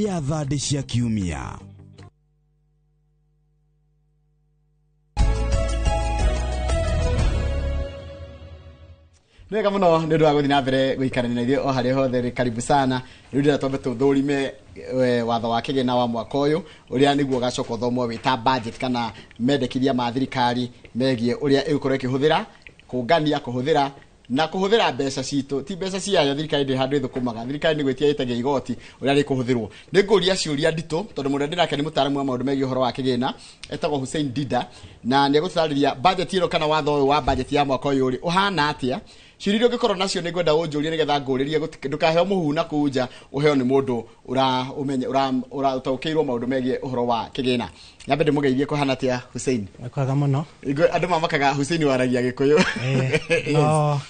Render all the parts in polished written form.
ya thandi cia kiumia. Nĩwega mũno nĩ ũndũ wa gũthiĩ na mbere gũikarania na ithuĩ o harĩa hothe. Karibu sana. Rĩu ndĩra twambe tũthũrime watho wa kĩgĩna wa mwaka ũyũ ũrĩa nĩguo gacoka ũthomwo wĩta budget kana mendekithia ma thirikari megiĩ ũrĩa ĩgũkorwo ĩkĩhũthĩra kũngania kũhũthĩra na kũhũthĩra mbeca citũ. Ti mbeca ciayo thirikari ndĩ handũ ĩthũkũmaga. Thirikari nĩ gwĩtia ĩtagia igoti ũrĩa rĩkũhũthĩrwo. Nĩ ngũria ciũria nditũ tondũ mũndũ ndĩnake nĩ mũtaaramu wa maũndũ megiĩ ũhoro wa kĩgĩna, etagwo Hussein Dida, na nĩ egũtũtarĩria budget ĩno kana watho ũyũ wa budget ya mwaka ũyũ rĩ ũhana atĩa. Ciũria iria ũngĩkorwo nacio nĩ ngwenda ũnjũrie nĩgetha ngũrĩrie ndũkaheo mũhuhu na kuja ũheo nĩ mũndũ ũtaũkĩirwo maũndũ megiĩ ũhoro wa kĩgĩna. Nyambe ndĩmũgeithie kũhana atĩa Hussein? Kwega mũno. Andũ mamakaga Hussein waragia Gĩkũyũ. No,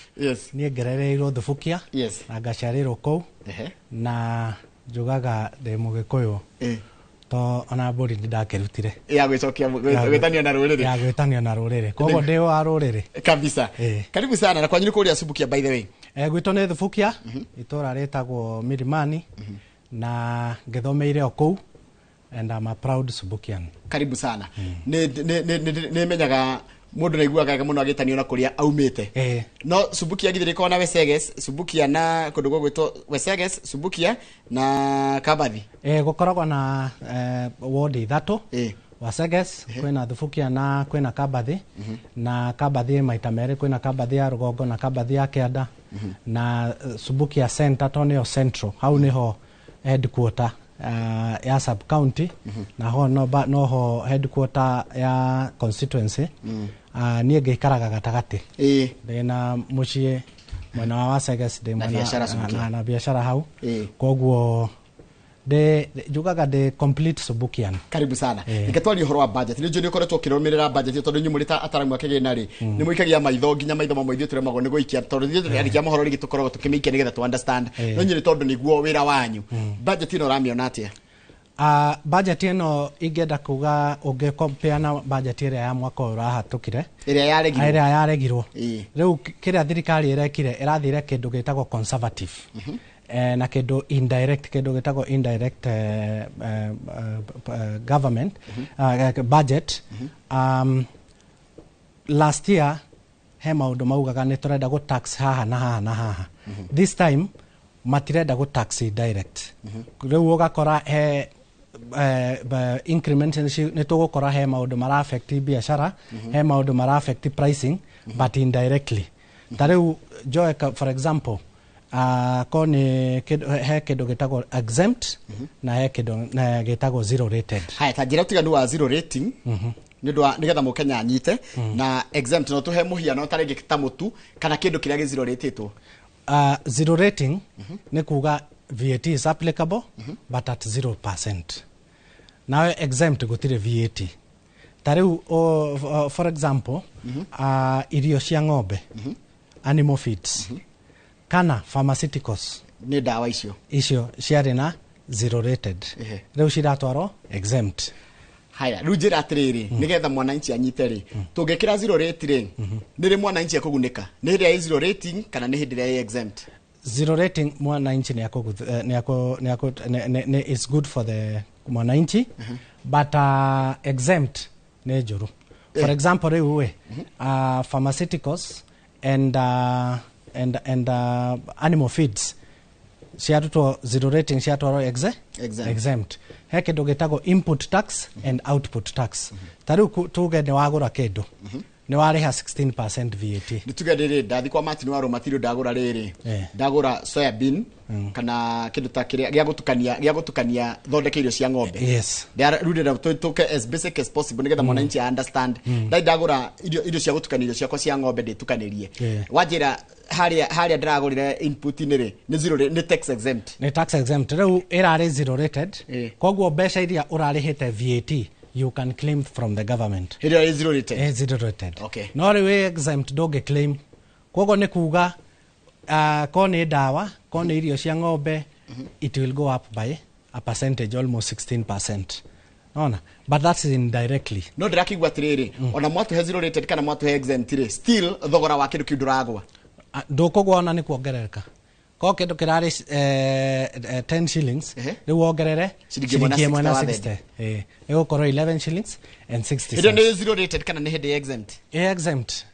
niĩ ngerereirwo Thubukia na ngaciarĩrwo kũu na njugaga ndĩ Mũgĩkũyũ to ona mbũri ndakĩrutire ya gwĩcokia gwĩtanio na rũrĩrĩ koguo ndĩ wa rũrĩrĩ kabisa. Karibu sana. Na kwanyu nĩ kũrĩa Thubukia by the way? Gwitũ nĩ Thubukia, itũra rĩtagwo Milimani na ngĩthomeire o kũu and I'm a proud Thubukian. Karibu sana. Nĩ menyaga mũndũ naiguaga mũno agĩtanio na kũrĩa aumĩte. No Thubukia githirĩko na Weseges, Thubukia na kũndũ gwĩtwo Weseges, Thubukia na Kabathi. Gũkoragwo na ward ithatũ. Weseges kwĩna Thubukia na kwĩna Kabathi, na Kabathi maita merĩ kwĩna Kabathi ya rũgongo na Kabathi ya kĩanda, na Thubukia center to nĩyo central, hau nĩho headquarter ya sub county, na ho noho headquarter ya constituency. Niĩ ngĩikaraga gatagatĩ ndĩna mũciĩ mwena wa Weseges na biashara hau, koguo njugaga ndĩ complete Thubukian. Karibu sana. Nikatwari ũhoro wa budget. Nĩ njũĩ nĩ ũkoretwo ũkĩrũmĩrĩra budget tondũ nyumũ rĩta ataramu a kĩgĩna rĩ nĩ mũikagia maitho nginya maitho mamwe ithuĩ tũremagwo nĩ gũikia tondũ ithuĩ tũrĩandĩkia mohoro rĩngĩ tũkoragwo tũkĩmĩikia nĩgetha tu understand. No nyũĩ tondũ nĩguo wĩra wanyu. Budget ĩno ũramĩona atĩa? Budget ĩno ingĩenda kuga ũngĩcompare na budget ĩrĩa ya mwaka ũyũ ũrahatũkire ĩrĩa yaregirwo. Rĩu kĩrĩa thirikari ĩrekire ĩrathire kĩndũ gĩtagwo conservative na kĩndũ indirect, kĩndũ gĩtagwo indirect government budget. Last year he maũndũ maugaga nĩ tũrenda gũ tax haha na haha na haha. This time matirenda gũ tax direct. Rĩu ũgakora he increment nĩ tũgũkora he maũndũ mara affect biashara, he maũndũ mara affect pricing but indirectly. Ta rĩu Joe for example ko nĩ he kĩndũ gĩtagwo exempt na he kĩndũ gĩtagwo zero rated. Haya, ta njĩra ũtiganu wa zero rating nĩgetha mũkenya anyite na exempt no tũhe mũhiano ta rĩngĩ ta mũtu kana kĩndũ kĩrĩa gĩ zero rated. Zero rating nĩ kuga VAT is applicable but at 0%. Now exempt gũtirĩ VAT. Ta rĩu for example irio cia ng'ombe, animal feeds kana pharmaceuticals nĩ ndawa icio ciarĩ na zero rated. Rĩu ciratwarwo exempt. Haya, rĩu njĩra atĩrĩrĩ nĩgetha mwananchi anyite rĩ tũngĩkĩra zero rate rĩ nĩ rĩ mwananchi akũgunĩka nĩ hĩndĩ ya zero rating kana nĩ hĩndĩ ya exempt? Zero rating mwananchi is good for the mwananchi but exempt nĩ njũru. For example rĩu pharmaceuticals and animal feeds ciarutwo zero rating ciatwarwo exempt. He kĩndũ gĩtagwo input tax and output tax. Ta rĩu tuge nĩ wagũra kĩndũ nĩ warĩha 16% VAT. Nĩ tuge rĩrĩ ndathi kwa Martin wa Romatilio ndagũra rĩrĩ ndagũra soya bean kana kĩndũ ta kĩrĩa gĩa gũtukania thondeke irio cia ng'ombe. Rĩu ndĩrenda tũke as basic as possible nĩgetha mwananchi understand. Ndagũra irio cia gũtukania irio ciakwa cia ng'ombe ndĩtukanĩrie. Wanjĩra harĩa ndĩragũrire input nĩ zero nĩ tax exempt. Nĩ tax exempt. Rĩu ĩrarĩ zero rated. Koguo mbeca iria ũrarĩhĩte VAT you can claim from the government. Here is zero rated. Zero rated. Okay. No rĩu exempt ndũngĩ claim. Koguo nĩ kuga ko nĩ ndawa, ko nĩ irio cia ng'ombe, it will go up by a percentage, almost 16%. Ona, but that's indirectly. No ndĩrakĩigua atĩrĩrĩ ona mwatũhe zero rated kana mwatũhe exempt rĩ still thogora wa kĩndũ kĩu ndũragwa. Ndũkũgwa ona nĩ kuongerereka. ko kindu kirari 10 shillings riu wongerere ciringi 60 igukorwo 11 shillings and 60 cents. Ndio zero rated kana ni hindi exempt.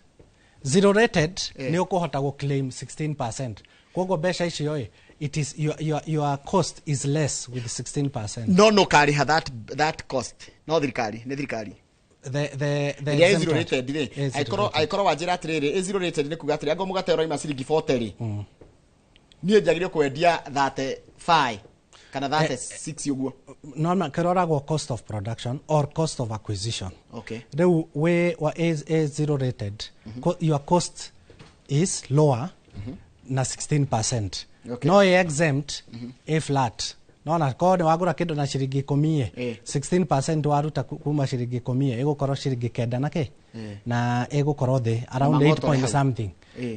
Zero rated ni ukuhota go claim 16%. Kogo besha icio it is your cost is less with 16%. No carry that cost. No thirikari. The zero rated ri aikoro wajira atiriri zero rated ni kuga atiri ango mugatero ima ciringi 40 ri nie njagire kwendia 35 kana 36 uguo normal kiroragwo cost of production or cost of acquisition. Okay. Reu we wa a zero rated your cost is lower na 16%. Okay. No exempt a flat. No na kode wagura kindu na ciringi 10 16% waruta kuma ciringi 10 igukorwo ciringi 9 na ke na igukorwo the around 8 point something.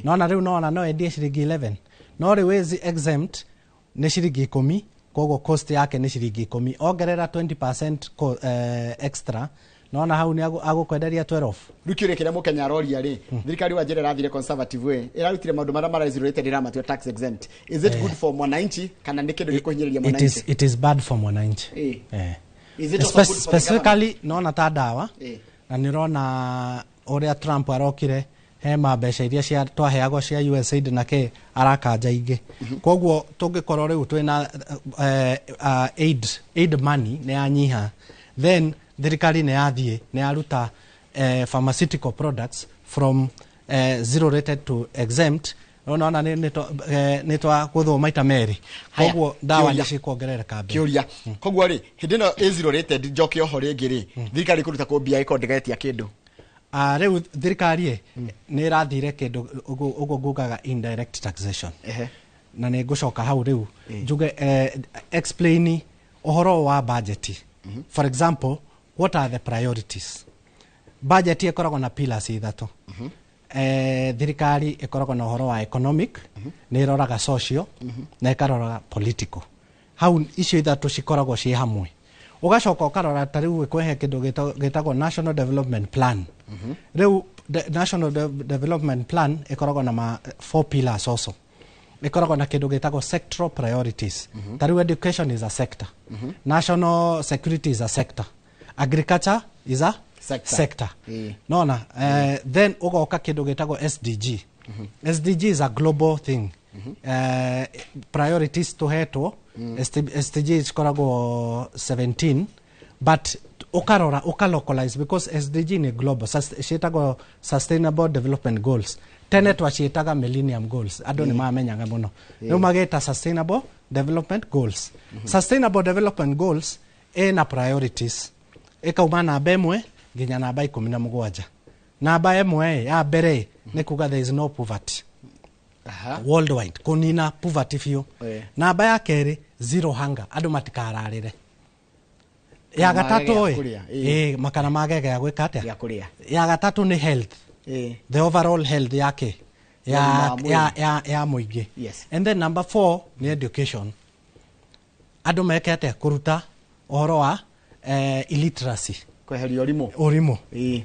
No na riu no endie ciringi 11. No riu is exempt ni ciringi 10 kogo cost yake ni ciringi 10 ongerera 20% extra no na hau ni agukwenderia 12. Rukire kire mukenya roria ri thirikari wa njere rathire conservative way irarutire maundu mara mara zero rated iramatio tax exempt. Is it good for mwananchi kana ni kindu gikuhinyiriria mwananchi? It is bad for mwananchi. Is it also good specifically no na ta dawa na nirona uria Trump arokire he mbeca iria cia twaheagwo cia USAID nake arakanja ingi koguo tungikorwo riu twina aid money ne anyiha then thirikari ne yathie ne aruta pharmaceutical products from zero rated to exempt ona ni twa guthoma ita meri koguo dawa ni cikuongerereka mbe kiuria koguo ri hindi no zero rated njoke oho ringi ri thirikari kuruta ku mbia ikondegetia kindu riu thirikari ni rathire kindu ugo ngugaga indirect taxation na ni ngucoka hau riu njuge explain ohoro wa budget. For example, what are the priorities? Budget ikoragwo na pillars ithatu. Thirikari ikoragwo na ohoro wa economic, ni iroraga social, na ikaroraga political. Hau icio ithatu cikoragwo ci hamwe. Ugacoka ukarora tariu kwehe kindu gitagwo National Development Plan. Riu National Development Plan ikoragwo na 4 pillars also. Ikoragwo na kindu gitagwo sectoral priorities. Tariu education is a sector. National security is a sector. Agriculture is a sector. No then ugoka kindu gitagwo SDG. SDG is a global thing. Priorities to heto SDG is koragwo 17 but ukalocalize because SDG ni global shitago sustainable development goals tene twachitaga millennium goals ado ni mamenyaga muno no mageta sustainable development goals. Sustainable development goals na priorities ekauma namba imwe nginya namba 17. Namba imwe ya mbere ni kuga there is no poverty worldwide kunina poverty fio. Namba ya keri zero hunger adu matikararire. Ya gatatu makana magege ya gwikate ya gatatu ni health the overall health yake ya muingi. And then number 4 ni education adu mekete kuruta ohoro wa illiteracy kweheria orimo.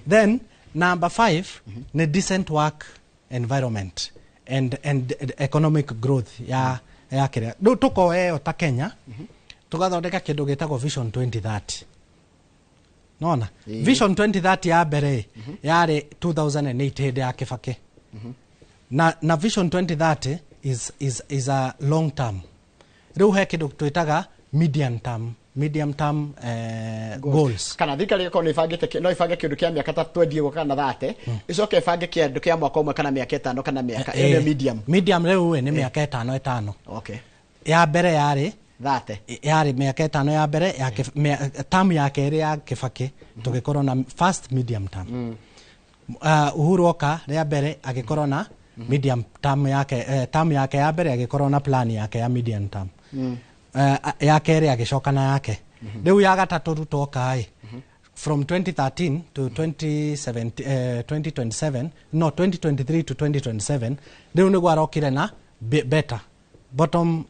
Then number 5 ni decent work environment and economic growth ya kire ndo tuko ta Kenya tugathondeka kindu gitagwo Vision 2030. Nona Vision 2030 ya mbere yari 2008 hindi ya Kibaki. Na Vision 2030 is a long term. Riu he kindu twitaga medium term goals. Kana thikari ko ni fangite no ifange kindu kia miaka 3 endie go kana 30 icoke ifange kindu kia mwaka umwe kana miaka 5 kana miaka medium riu ni miaka 5. Okay. Ya mbere yari 30 yari miaka 5 ya mbere ya term ya keri ya Kibaki tugikorwo na first medium term. Uhuru oka ya mbere agikorwo na medium term yake ya mbere agikorwo na plan yake ya medium term. Ya keri agicoka na yake riu ya gatatu rutoka from 2013 to 2027 no 2023 to 2027 riu ni gwarokire na better bottom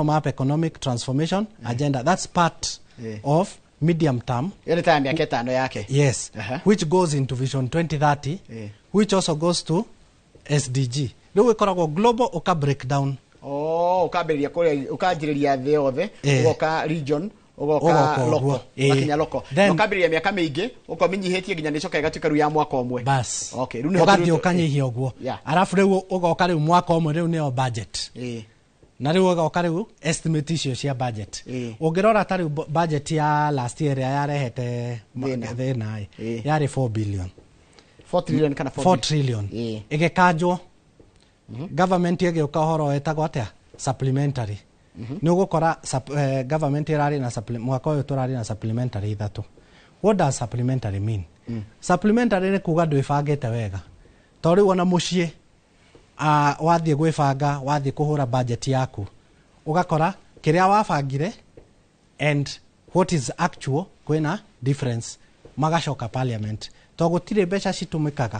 up economic transformation agenda. That's part of medium term. Ile time yake 5 yake. Yes. Which goes into Vision 2030 which also goes to SDG. Riu ikoragwo global oka breakdown ukambĩrĩria kũrĩa ukanjĩrĩria thĩ yothe ugoka region ugoka loko ugakinya loko ukambĩrĩria mĩaka mĩingĩ ukominyihĩtie nginya nĩcoka igatuĩka rĩu ya mwaka ũmwe bas okay rĩu ũgathiĩ ũkanyihia ũguo arafu rĩu ugoka rĩu mwaka ũmwe rĩu nĩyo budget na rĩu ugoka rĩu estimate icio cia budget ũngĩrora ta rĩu budget ya last year yarehete thĩna yarĩ 4 billion 4 trillion kana 4 trillion ĩgĩkanjwo government ĩgĩũka ũhoro wetagwo atĩa supplementary nĩ ũgũkora government ĩrarĩ na mwaka ũyũ tũrarĩ na supplementary 3 what does supplementary mean supplementary nĩ kuga ndwĩbangĩte wega to rĩu ona mũciĩ wathiĩ gwĩbanga wathiĩ kũhũra budget yaku ũgakora kĩrĩa wabangire and what is actual kwĩna difference magacoka parliament to gũtirĩ mbeca citũmĩkaga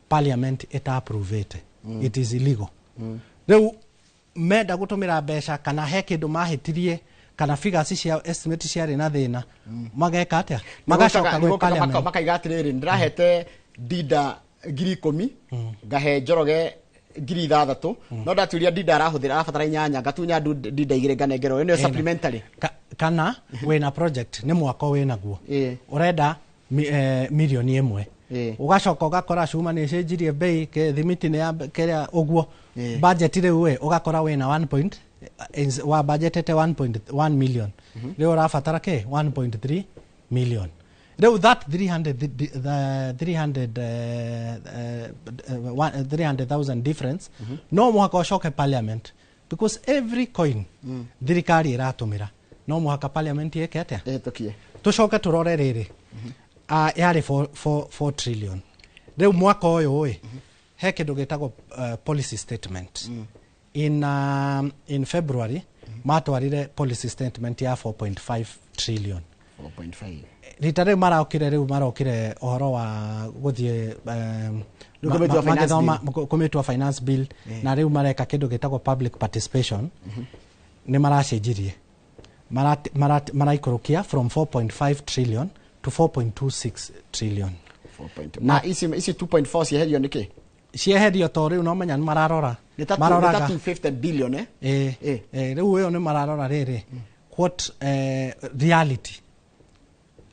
parliament ĩta-approvĩte it is illegal rĩu menda gũtũmĩra mbeca kana he kĩndũ mahĩtirie kana figures cia estimate ciarĩ na thĩna mageka atĩa magacoka gwĩ parliament makaiga atĩrĩrĩ ndĩrahete Dida 10,000 ngahe Njoroge 6,000 no ndatuĩria Dida arabatara 8 ngatunya Dida 2 nganengerwo nĩyo supplementary kana wĩna project nĩ mwako wĩnaguo ũrenda milioni 1 ugacoka ugakora cuma nĩ cenjirie bei thimiti nĩ ya kĩrĩa ũguo budget rĩu ugakora wĩna 1 point wa budgetete 1.1 million rĩu ũrabatara kĩ 1.3 million rĩu that 300,000 difference no mũhaka ũcoke parliament because every coin thirikari ĩratũmĩra no mũhaka parliament yeke atĩa tũcoke tũrore rĩrĩ yarĩ 4 trillion rĩu mwaka ũyũ he kĩndũ gĩtagwo policy statement in February matwarire policy statement ya 4.5 trillion 4.5 rita rĩu marokire ũhoro wa gũthiĩ kũmĩtua finance bill na rĩu mareka kĩndũ gĩtagwo public participation nĩ maracenjirie maraikũrũkia from 4.5 trillion to 4.26 trillion na ici 2.4 cieherio nĩkĩ cieherio to rĩu no menya mararora 250 billion rĩu ũyũ nĩ mararora rĩrĩ what reality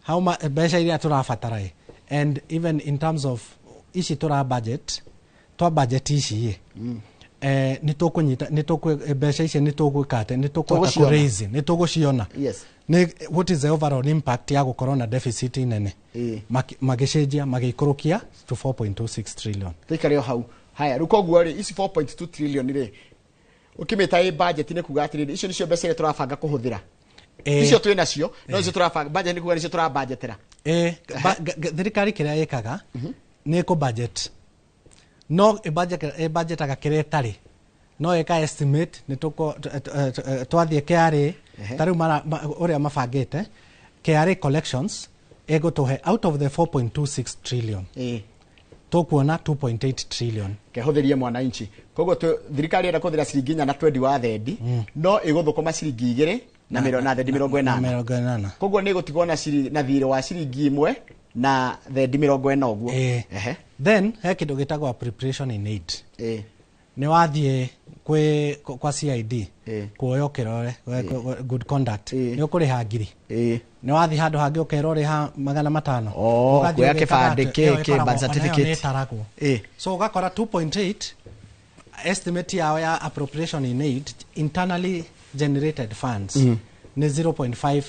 how much mbeca iria tũrabatara and even in terms of ici tũra budget ici nĩ tũkũnyita mbeca ici nĩ tũgwĩkate nĩ tũkũhota kũ raise nĩ tũgũciona what is the overall impact ya gũkorwo na deficit nene magĩcenjia magĩikũrũkia to 4.26 trillion tũikare hau haya rĩu koguo rĩ ici 4.2 trillion rĩ ũkĩmĩta budget nĩ kuga atĩrĩrĩ icio nĩcio mbeca iria tũrabanga kũhũthĩra icio twĩ nacio no icio tũrabanga budget nĩ kuga nĩcio tũrabudgetera thirikari kĩrĩa ĩkaga nĩ kũ budget no budgetaga kĩrĩa ĩtarĩ no ĩka estimate nĩ twathiĩ KRA tarĩu ũrĩa mabangĩte KRA collections ĩgũtũhe out of the 4.26 trillion tũkuona 2.8 trillion kehũthĩrie mwananchi koguo thirikari ĩrenda kũhũthĩra ciringi 4 na twendi wa thendi no ĩgũthũkũma ciringi 2 na thendi 80 koguo nĩ ĩgũtigwo na thirĩ wa ciringi 1 na thendi 40 ũguo then he kĩndũ gĩtagwo preparation in aid nĩ wathiĩ kwa CID kuoya ũkĩrore good conduct nĩ ũkũrĩha ngiri nĩ wathiĩ handũ hangĩ ũkera ũrĩha 500 kuoya kĩbandĩ birth certificate so ũgakora 2.8 estimate yao ya appropriation in aid internally generated funds nĩ 0.5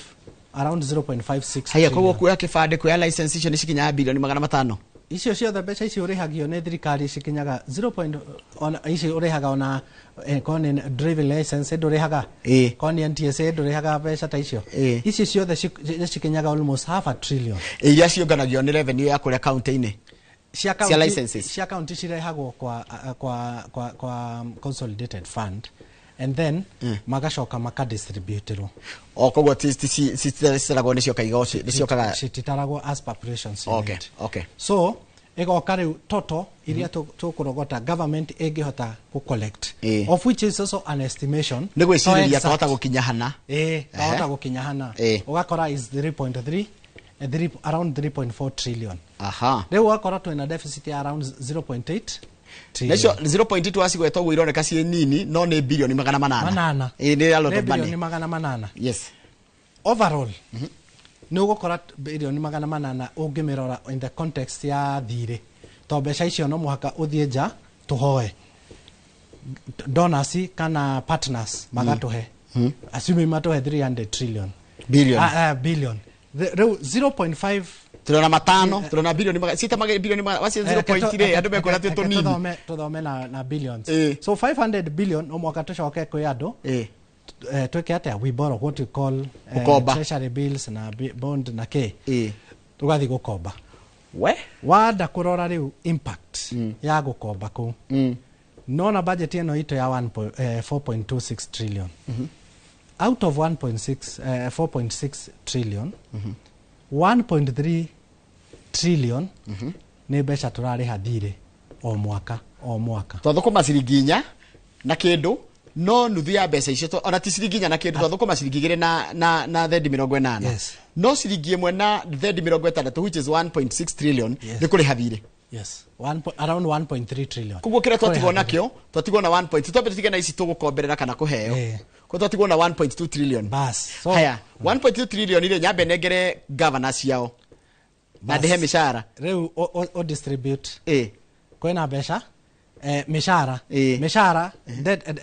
around 0.56 haya koguo kuoya kĩbandĩ kuoya license icio nĩ cikinyaga bilioni 500 icio ciothe mbeca icio ũrĩhagio nĩ thirikari cikinyaga 0. Icio ũrĩhaga ona koni driving license ndũrĩhaga koni NTSA ndũrĩhaga mbeca ta icio icio ciothe cikinyaga almost $500 billion iria cionganagio nĩ revenue ya kũrĩa county-inĩ cia licenses cia county cirehagwo kwa consolidated fund and then magacoka makadistributerwo koguo citaragwo nĩcio kaigoci nĩciokaga citaragwo as preparations okay so igoka rĩu toto iria tũkũrogota government ĩngĩhota ku collect of which is also an estimation nĩ gwĩcirĩria twahota gũkinya hana twahota gũkinya hana ũgakora is 3.3 around 3.4 trillion rĩu ũgakora twĩna deficit ya around 0.8 Nacio 0.2 wasigwetwo gwo ironeka cie nini no ni bilioni 800. Ni a lot of money. Bilioni 800. Yes. Overall. Ni ugukora bilioni 800 ungimirora in the context ya thire. To mbeca icio no muhaka uthie nja tuhoe. Donors kana partners magatuhe. Assuming matuhe 300 trillion. Billion. 0.5 Turona matano, turona bilioni sita bilioni wasi 0.3 andu mekora tu nini. Tuthome na billions. So 500 billion omwaka tucoke kwi andu. Tweke atia we borrow what we call treasury bills na bond na ke. Tugathi gukomba. Wanda kurora riu impact ya gukomba ku. No na budget eno ito ya 4.26 trillion. Out of 4.6 trillion, 1.3 trillion ni mbeca turariha thire o mwaka. Twathukuma ciringinya na kindu no nuthu ya mbeca icio ona ti ciringinya na kindu twathukuma ciringigire na thendi 80. Yes. No ciringi imwe na thendi 60 which is 1.6 trillion ni kuriha thire. Yes. Around 1.3 trillion. Kuguo kira twatigwo nakio, twatigwo na 1.2 twambe tutige na ici tugukomberera kana kuheo. Ko twatigwo na 1.2 trillion. Bas. So haya, 1.2 trillion ile nyambe negere governors yao. Na dehe mishara. Reu o distribute. Kwena besha mishara.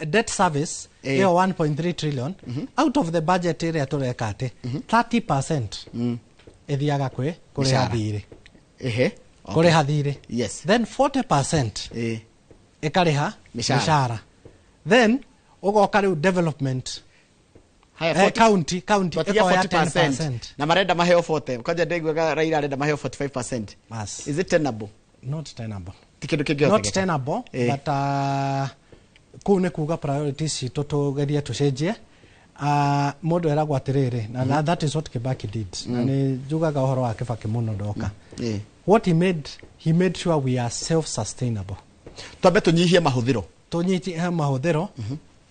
Debt service hiyo 1.3 trillion. Out of the budget area turekate 30% ethiaga kuri hathire. Kore hathire. Yes. Then 40% ekariha mishara. Then ugoka riu development. Haya, county ekoya 10%. Na marenda maheo 40. Kwaje ndegwa Raila arenda maheo 45%. Mas. Is it tenable? Not tenable. Not tenable, but kune kuga priorities cito tugerie tucenjie. Mundu eragwa atiriri na that is what Kibaki did. Na ni jugaga uhoro wa Kibaki muno ndoka. What he made sure we are self-sustainable. Twambe tunyihie mahuthiro. Tunyihie mahuthiro.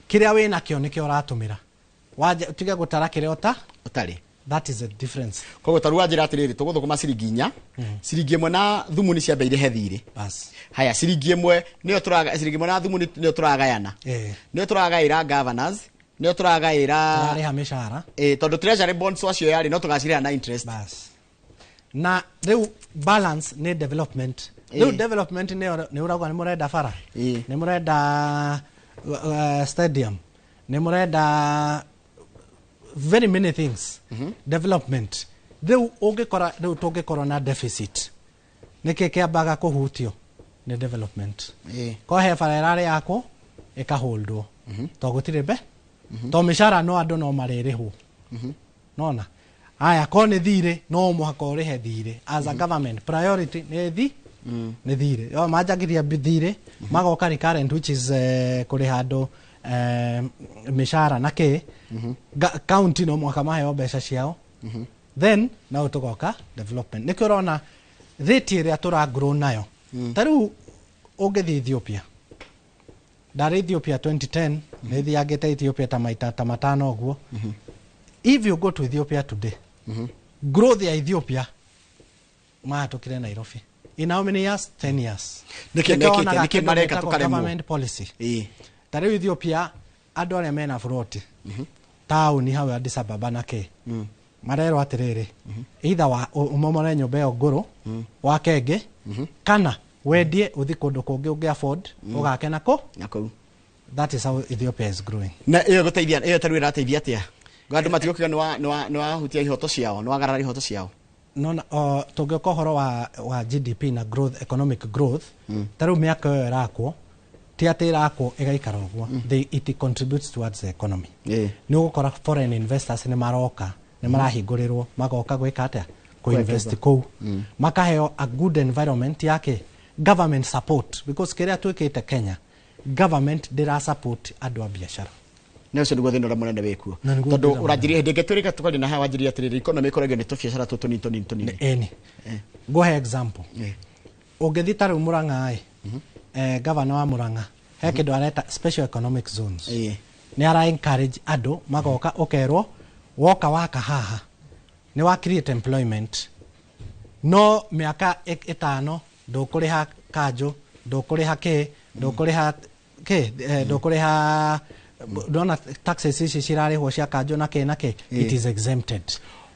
Kiria wina kio nikio uratumira. Waje utige gutara kiria utari. That is a difference. Koguo tarua njira atiriri tuguthukuma ciringinya. Ciringi imwe na thumu ni ciambeire hethire. Bas. Haya ciringi imwe niyo turaga ciringi imwe na thumu niyo turagayana. Niyo turagaira governors. Niyo turagaira turariha mishara. Tondu treasury bonds wacio yari no tugacirira na interest. Bas. Na reu balance ne development. Reu development ne uragwa ni murenda fara. Ni murenda stadium. Ni murenda very many things. Development. Reu tugikora na deficit. Niki kiambaga kuhutio ni development. Ko he fara irare yako ikaholdwo. To gutire be. To mishara no andu no maririhu. Nona. Aya ko ni thire no muhaka urihe thire as a government priority ni thire yo majagiria thire magoka recurrent which is kuriha andu mishara na ke county no muhaka maheo mbeca ciao then na utugoka development nikio rona rate ria tura grow nayo taru ungethi Ethiopia Dar Ethiopia 2010 ni thiagite Ethiopia ta maita ta matano guo. If you go to Ethiopia today, growth ya Ethiopia mahatukire Nairobi. In how many years? 10 years. Niki mareka tukaremo government policy. Tare Ethiopia andu aria mena froti. Town hawe Addis Ababa na ke. Marero atiriri. Either wa umomore nyumba yo nguru wa kenge kana wedie uthi kundu kungi ungi afford ugake nako. That is how Ethiopia is growing. Na iyo guteithia iyo taru irateithia atia? Gandu matigokiga no hutia ihoto ciao no agarara ihoto ciao. No tugioka horo wa GDP na growth economic growth taru miaka irako ti ati irako igaikara uguo it contributes towards the economy. Ni ugukora foreign investors ni maroka ni marahingurirwo magoka gwika atia ko invest ko makaheo a good environment yake government support because kiria twikite Kenya government dira support andu a biashara. Nese ndugo thino ra munene wekuo tondu uranjirie ndenge turika tukari na hawa njiria atiriri economy ikoragio ni tubiashara tutu nini go ahead example ugethi taru Murang'a governor wa Murang'a he kindu areta special economic zones ni ara encourage andu magoka ukerwo woka waka haha ni wa create employment no miaka 5 ndukuriha kanjo ndukuriha ki ndukuriha ndona taxes ici cirarihwo cia kanjo na ke it is exempted.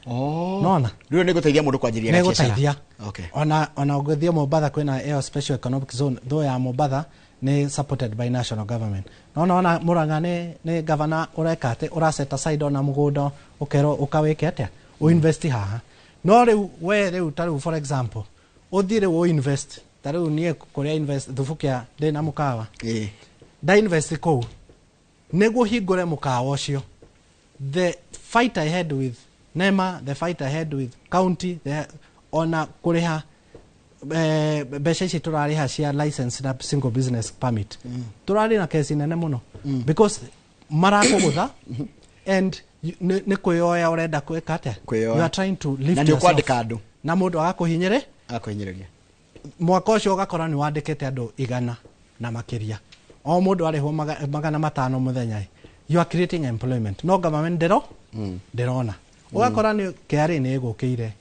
Nona ndio niguteithia mundu kwanjiria biashara. Okay. Ona ugithia Mombasa kwina air special economic zone though ya Mombasa ni supported by national government. Ona Murang'a ni governor urekate uraset aside ona mugundo ukero ukawike atia uinvesti haha. No riu taru for example uthire wo invest taru nie kuria invest thufukia ndina mukawa da invest ko nego hingure mukawa ucio. The fight I had with NEMA, the fight I had with county, ona kuriha besha ici turariha cia license na single business permit. Turari na kesi nene muno because marakugutha and ni kuyoya urenda kweka atia. You are trying to lift yourself. Na mundu agakuhinyiriria. Mwaka ucio ugakora ni wandikite andu 100 na makiria. O mundu ariho 500 muthenya. You are creating employment. No government ndirona. Ugakora ni KRA ni igukire,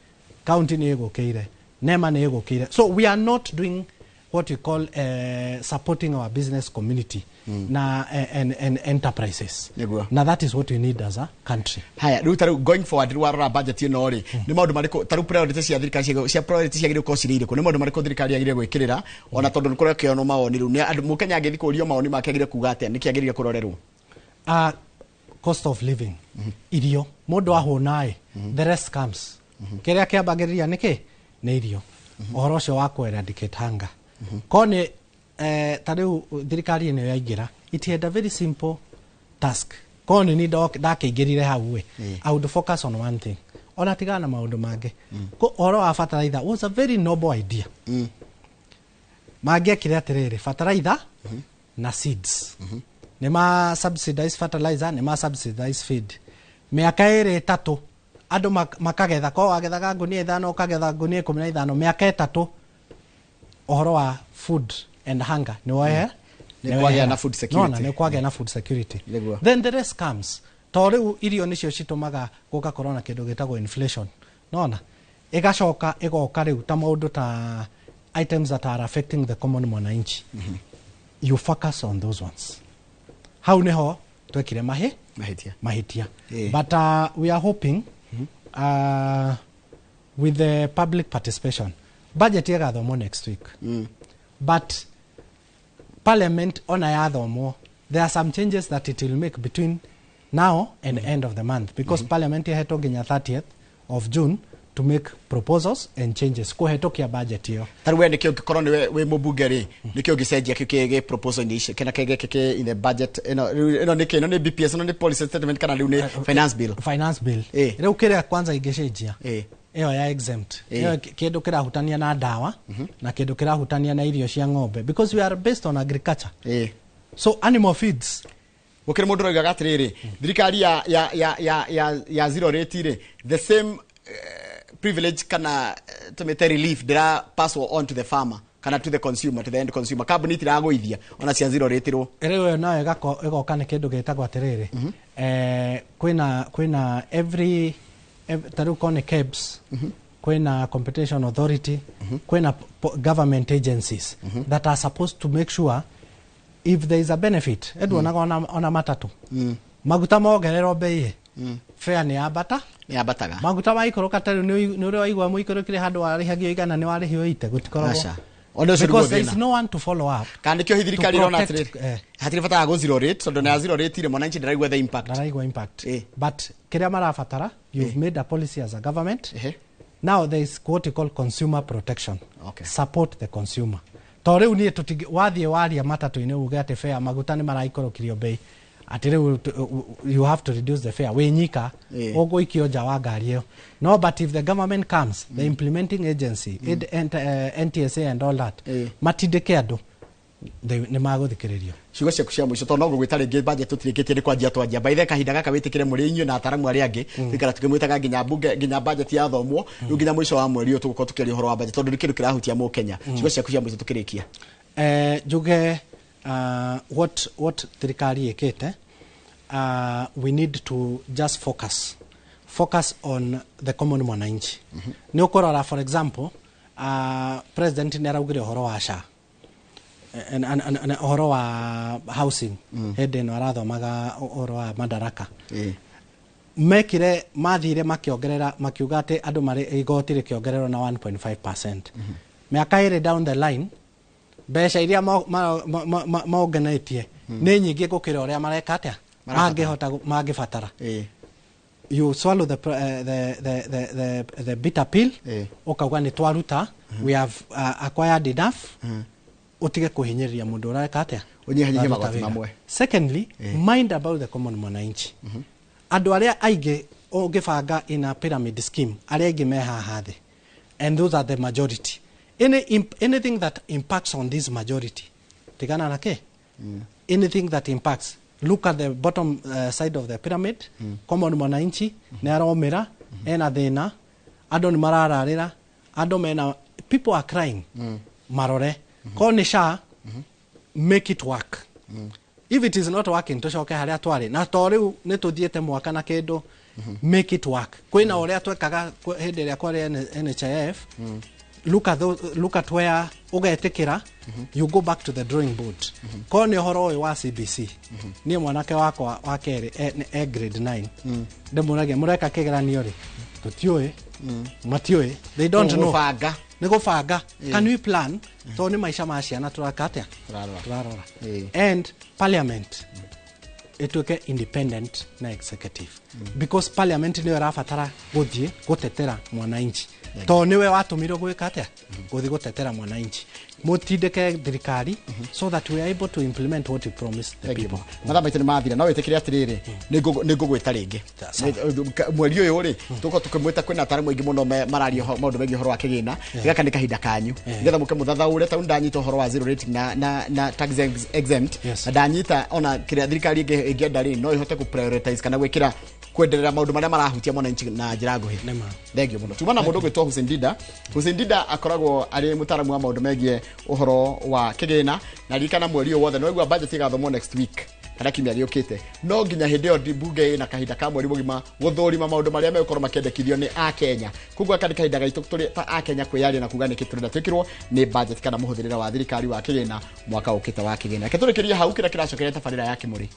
county ni igukire, NEMA ni igukire. So we are not doing what we call supporting our business community na and enterprises. Now that is what we need as a country. Haya, taru going forward warora budget ino ri ni maundu mariko taru priorities cia thirikari cia priorities cia ko cirire ko ni maundu mariko thirikari agire gwikirira ona tondu nikuria kiono maoni riu ni andu mukenya agithi kurio maoni make agire kuga atia niki agire kurorerwo. Cost of living. Irio mundu ahunai the rest comes. Kiria kiambagiriria niki ni irio. Ohoro ucio wa ku eradicate hunger. Kone tariu thirikari ni yaingira it had a very simple task. Kone ni ndakeingirire hau we. I would focus on one thing. Ona tigana maundu mange. Ko ohoro wa fertilizer was a very noble idea. Mange kire atiriri fertilizer na seeds. Nema subsidize fertilizer, nema subsidize feed. Miaka 3 andu makagetha ko agethaga ngunia 5 ukagetha ngunia 15 miaka 3 ohoro wa food and hunger ni wae ni kwagea na food security. No, ni kwagea na food security. Then the rest comes. Toriu irio nicio citumaga guka corona kindu gitagwo inflation. Nona igacoka igoka riu ta maundu ta items that are affecting the common mwananchi. You focus on those ones. Hau neho twekire mahitia. But we are hoping with the public participation budget yagathomo next week. But parliament ona yathomo there are some changes that it will make between now and end of the month because parliament yaheto ginya 30th of June to make proposals and changes kuhetokia budget yo. Taru wende kio korone we mubunge ri nikio gicenjia kio proposal ni kena kege in the budget ino ni BPS no ni policy statement kana riu ni finance bill riu kire kwanza igecenjia iyo ya exempt iyo kindu kirahutania na dawa na kindu kirahutania na irio cia ng'ombe because we are based on agriculture so animal feeds ukire mundu roiga gatiriri thirikari ya zero rate ri the same privilege kana tumete relief dira pass on to the farmer kana to the consumer, to the end consumer. Kabuni tiragoithia ona cia zero rate ro riu nayo igoka ni kindu getagwa atiriri kwina every taru kone KEBS kwina competition authority kwina government agencies that are supposed to make sure if there is a benefit edwona ona matatu maguta mogerero bei fair ni abataga maguta maikoroka taru ni uri waigwa muikorokire handu warihagio igana ni warihio ite gutikoragwo because there is no one to follow up kandi kio thirikari rona atiriri hatiri bata go zero rate so na zero rate ile mwananchi ndaraigwa the impact but kiria marafatara you've made a policy as a government now there is what we call consumer protection support the consumer toriu ni wathie waria matatu ine uge ate fair maguta ni maraikorokirio bei atire you have to reduce the fare we nyika ogo ikioja wa ngari iyo no but if the government comes the implementing agency NTSA and all that matindike andu ni maguthikiririo ciugo cia kucia mwisho tono gwitare ngi budget tutirikite ni kwanjia twanjia baithe kahinda gaka witikire muri inyu na ataramu ari angi thikara tukimwitaga nginya bunge nginya budget ya thomwo riu nginya mwisho wa mweri uyu tuguko tukiria horo wa budget tondu rikiru kirahutia mu Kenya ciugo cia kucia mwisho tukirikia juge what thirikari ekete we need to just focus on the common mwananchi ni ukorora for example president ni araugire horo wa SHA ohoro wa housing hende no arathomaga ohoro wa Madaraka mekire mathire makiongerera makiuga ati andu mari igoti rikiongererwo na 1.5%. Miaka iri down the line besha iria maongenetie ni nyingi gukira uria mareka atia magifatara. You swallow the bitter pill ukauga ni twaruta we have acquired enough utige kuhinyiriria mundu ureka atia unyihanyihie magoti mamwe. Secondly, mind about the common mwananchi. Andu aria aige ungibanga in a pyramid scheme aria aige meha hathi, and those are the majority. Anything that impacts on this majority tigana nake anything that impacts, look at the bottom side of the pyramid. Common mwananchi ne aromera ena thina, andu ni marararira, andu mena, people are crying marore ko ni sha make it work. If it is not working tushoke haria twari na toriu ni tuthiete mwaka na kindu make it work. Kwina uria twekaga hindi ria kwari NHIF. Look at where ugetikira you go back to the drawing board. Ko ni horo wa CBC ni mwanake wakwa wa keri grade 9 ndemurage mureka kigeranio ri tutioi matioi they don't know ni gufanga. Can we plan to ni maisha ma ciana turakatia turarora and parliament etuke independent na executive because parliament ni rafatara guthie gutetera mwananchi to niwe watumirwo gwika atia guthi gutetera mwananchi mutindeke thirikari so that we are able to implement what we promised the people. Matha maitini mathira no witikire atiriri ni ngugwita ringi mweri uyu ri tuko tukimwita kwina atari mwingi muno marario maundu mengi horo wa Kĩgĩna gaka ni kahinda kanyu ngetha muke muthathaure ta ndanyita horo wa zero rating na tax exempt ndanyita ona kiria thirikari ingienda ri no ihote ku prioritize kana gwikira kwenderera maundu maria marahutia mwananchi na njira nguhi. Thengio muno. Tumana mundu gwitwa Hussein Dida. Hussein Dida akoragwo ari mutaaramu wa maundu megie uhoro wa Kĩgĩna na rikana mweri wothe no igwa budget igathomwo next week kana kimya giukite no nginya hindi yo bunge na kahinda ka mweri mugima guthurima maundu maria mekorwo makendekithio ni a Kenya. Kugwa kandi kahinda gaitu turi ta a Kenya kwiyari na kuga ni kiturenda twikirwo ni budget kana muhuthirira wa thirikari wa Kĩgĩna mwaka ukite wa Kĩgĩna. Keturikiria hau kira kiracokera tabarira ya Kimuri.